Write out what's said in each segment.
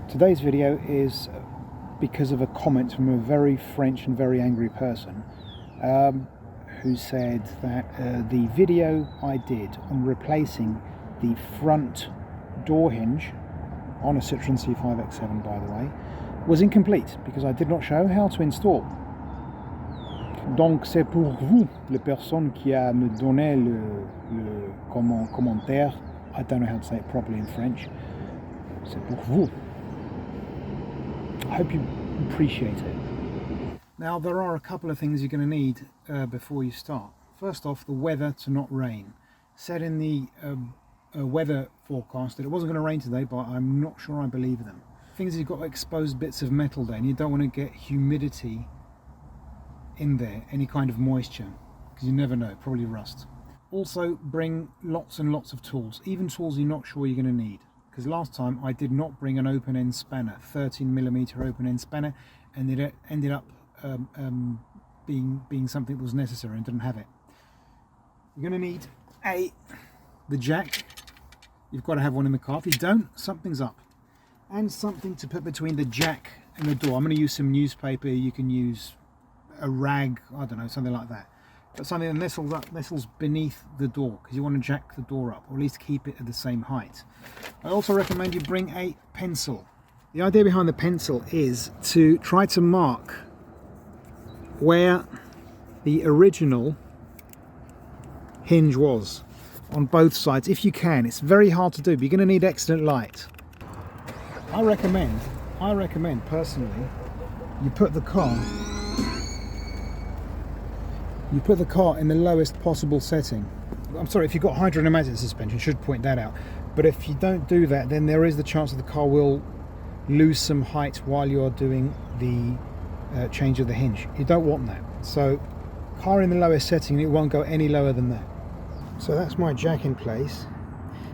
Today's video is because of a comment from a very French and very angry person who said that the video I did on replacing the front door hinge on a Citroen C5 X7, by the way, was incomplete because I did not show how to install. Donc c'est pour vous, la personne qui a me donné le commentaire. I don't know how to say it properly in French. C'est pour vous. I hope you appreciate it. Now there are a couple of things you're going to need before you start. First off, the weather to not rain. Said in the weather forecast that it wasn't going to rain today, but I'm not sure I believe them. Things you've got exposed bits of metal there, and you don't want to get humidity in there, any kind of moisture, because you never know, probably rust. Also bring lots and lots of tools, even tools you're not sure you're going to need, because last time I did not bring an open-end spanner, 13mm open-end spanner, and it ended up being something that was necessary and didn't have it. You're going to need the jack. You've got to have one in the car. If you don't, something's up. And something to put between the jack and the door. I'm going to use some newspaper. You can use a rag, I don't know, something like that. But something that nestles beneath the door, because you want to jack the door up, or at least keep it at the same height. I also recommend you bring a pencil. The idea behind the pencil is to try to mark where the original hinge was on both sides, if you can. It's very hard to do, but you're going to need excellent light. I recommend personally, you put the car in the lowest possible setting. I'm sorry, if you've got hydropneumatic suspension, should point that out. But if you don't do that, then there is the chance that the car will lose some height while you're doing the change of the hinge. You don't want that. So car in the lowest setting, it won't go any lower than that. So that's my jack in place.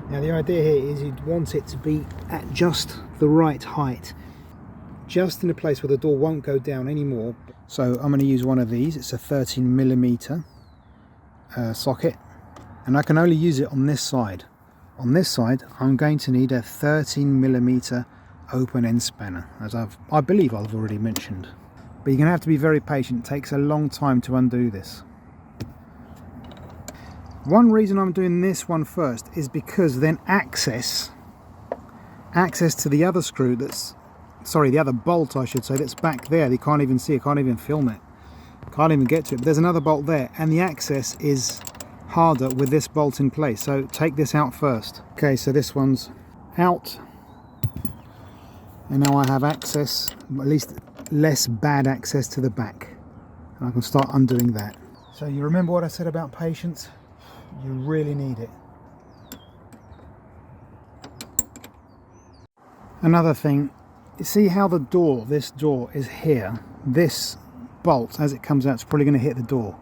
Now the idea here is you'd want it to be at just the right height, just in a place where the door won't go down anymore. So I'm going to use one of these. It's a 13mm socket, and I can only use it on this side. On this side I'm going to need a 13mm open-end spanner, as I believe I've already mentioned. But you're going to have to be very patient. It takes a long time to undo this. One reason I'm doing this one first is because then access to the other screw the other bolt I should say, that's back there, you can't even see, I can't even film it, can't even get to it, but there's another bolt there, and the access is harder with this bolt in place, so take this out first. Okay, so this one's out, and now I have access, at least less bad access to the back, and I can start undoing that. So you remember what I said about patience? You really need it. Another thing, you see how this door is here? This bolt, as it comes out, it's probably going to hit the door.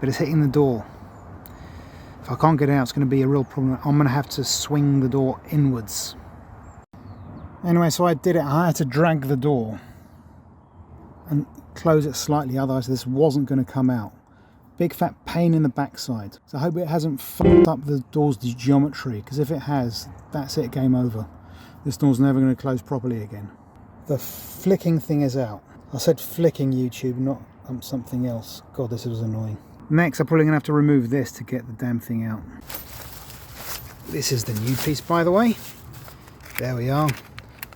But it's hitting the door. If I can't get it out, it's going to be a real problem. I'm going to have to swing the door inwards. Anyway, so I did it. I had to drag the door and close it slightly, otherwise this wasn't going to come out. Big fat pain in the backside. So I hope it hasn't fucked up the door's geometry, because if it has, that's it, game over. This door's never going to close properly again. The flicking thing is out. I said flicking, YouTube, not something else. God, this was annoying. Next, I'm probably going to have to remove this to get the damn thing out. This is the new piece, by the way. There we are.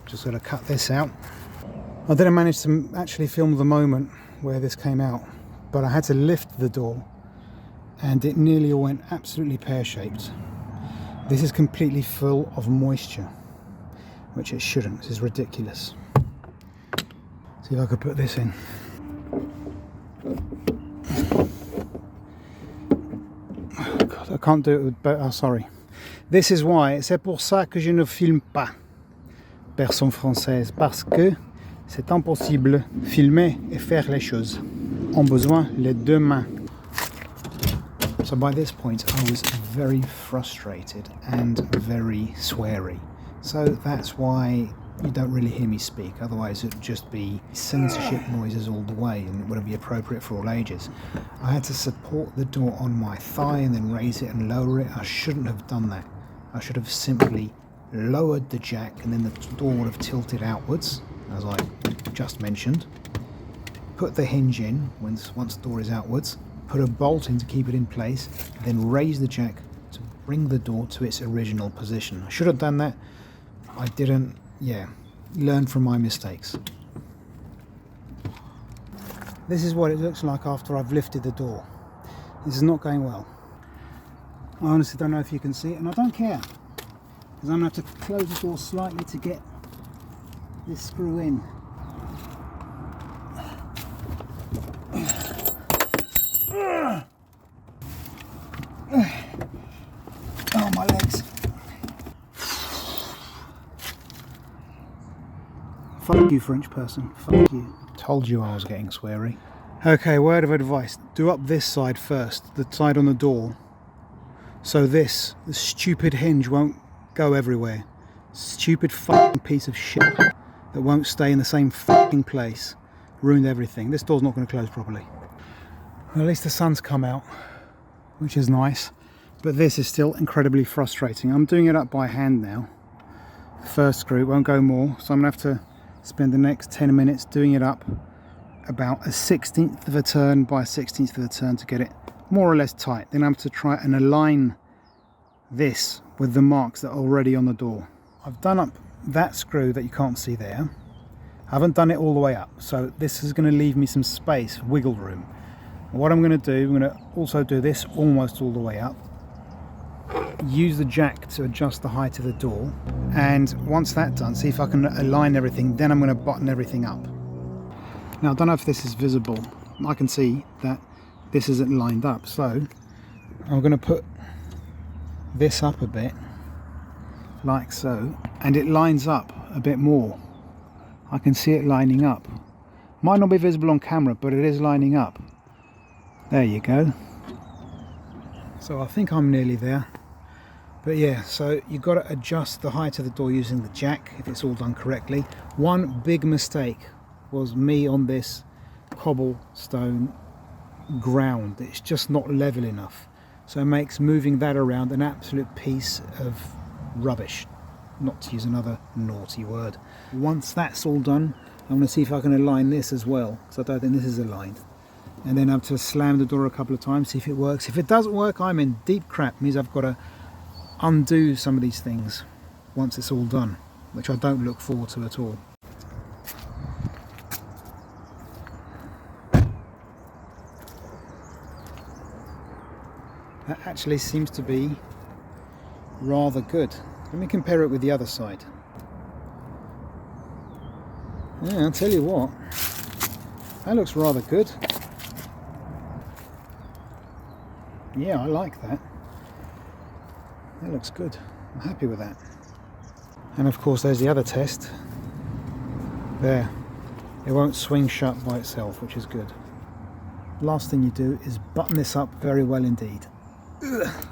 Just got to cut this out. I didn't manage to actually film the moment where this came out, but I had to lift the door and it nearly all went absolutely pear-shaped. This is completely full of moisture, which it shouldn't. This is ridiculous. See if I could put this in. Oh God, I can't do it with both. Oh, sorry. This is why. C'est pour ça que je ne filme pas. Version française. Parce que c'est impossible. Filmer et faire les choses. On besoin les deux mains. So by this point I was very frustrated and very sweary. So that's why you don't really hear me speak, otherwise it would just be censorship noises all the way and it wouldn't be appropriate for all ages. I had to support the door on my thigh and then raise it and lower it. I shouldn't have done that. I should have simply lowered the jack, and then the door would have tilted outwards, as I just mentioned. Put the hinge in once the door is outwards, put a bolt in to keep it in place, then raise the jack to bring the door to its original position. I should have done that. I didn't. Yeah, learn from my mistakes. This is what it looks like after I've lifted the door. This is not going well. I honestly don't know if you can see it, and I don't care, because I'm going to have to close the door slightly to get this screw in. Oh, my legs. Fuck you, French person. Fuck you. Told you I was getting sweary. Okay, word of advice. Do up this side first, the side on the door. So the stupid hinge won't go everywhere. Stupid fucking piece of shit that won't stay in the same fucking place. Ruined everything. This door's not going to close properly. Well, at least the sun's come out, which is nice. But this is still incredibly frustrating. I'm doing it up by hand now. First screw, won't go more. So I'm going to have to spend the next 10 minutes doing it up about a 1/16 of a turn by a 1/16 of a turn to get it more or less tight. Then I have to try and align this with the marks that are already on the door. I've done up that screw that you can't see there. I haven't done it all the way up, so this is going to leave me some space, wiggle room. What I'm going to do, I'm going to also do this almost all the way up. Use the jack to adjust the height of the door, and once that's done, see if I can align everything. Then I'm going to button everything up. Now I don't know if this is visible. I can see that this isn't lined up, so I'm going to put this up a bit like so, and it lines up a bit more. I can see it lining up. Might not be visible on camera, but it is lining up. There you go. So I think I'm nearly there. But yeah, so you've got to adjust the height of the door using the jack if it's all done correctly. One big mistake was me on this cobblestone ground. It's just not level enough. So it makes moving that around an absolute piece of rubbish. Not to use another naughty word. Once that's all done, I'm going to see if I can align this as well, because I don't think this is aligned. And then I have to slam the door a couple of times, see if it works. If it doesn't work, I'm in deep crap. It means I've got to undo some of these things once it's all done, which I don't look forward to at all. That actually seems to be rather good. Let me compare it with the other side. Yeah, I'll tell you what, that looks rather good. Yeah, I like that. That looks good. I'm happy with that. And of course there's the other test. There. It won't swing shut by itself, which is good. Last thing you do is button this up very well indeed. Ugh.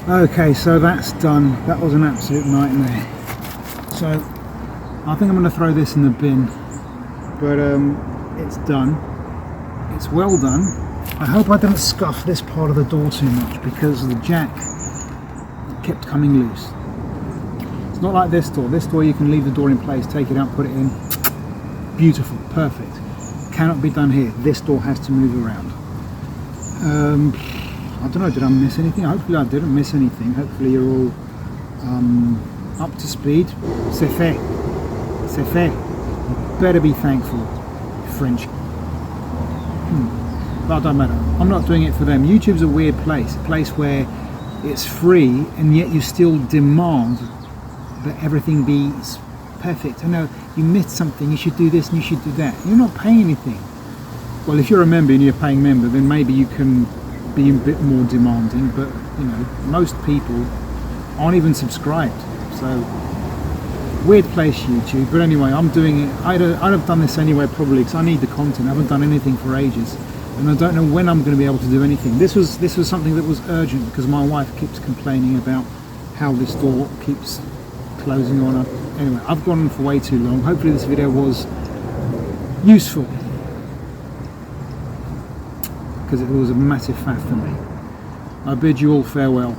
Okay, so that's done. That was an absolute nightmare. So I think I'm going to throw this in the bin. But it's done. It's well done. I hope I didn't scuff this part of the door too much, because the jack kept coming loose. It's not like this door. This door you can leave the door in place, take it out, put it in. Beautiful, perfect. Cannot be done here. This door has to move around. I don't know, did I miss anything? Hopefully I didn't miss anything. Hopefully you're all up to speed. C'est fait. C'est fait. You better be thankful, French. But it doesn't matter. I'm not doing it for them. YouTube's a weird place. A place where it's free and yet you still demand that everything be perfect. I know you missed something, you should do this and you should do that. You're not paying anything. Well, if you're a member and you're a paying member, then maybe you can be a bit more demanding, but you know, most people aren't even subscribed. So weird place, YouTube. But anyway, I'm doing it. I'd have done this anyway probably, because I need the content. I haven't done anything for ages, and I don't know when I'm going to be able to do anything. This was something that was urgent, because my wife keeps complaining about how this door keeps closing on her. Anyway, I've gone on for way too long. Hopefully this video was useful, because it was a massive faff for me. I bid you all farewell.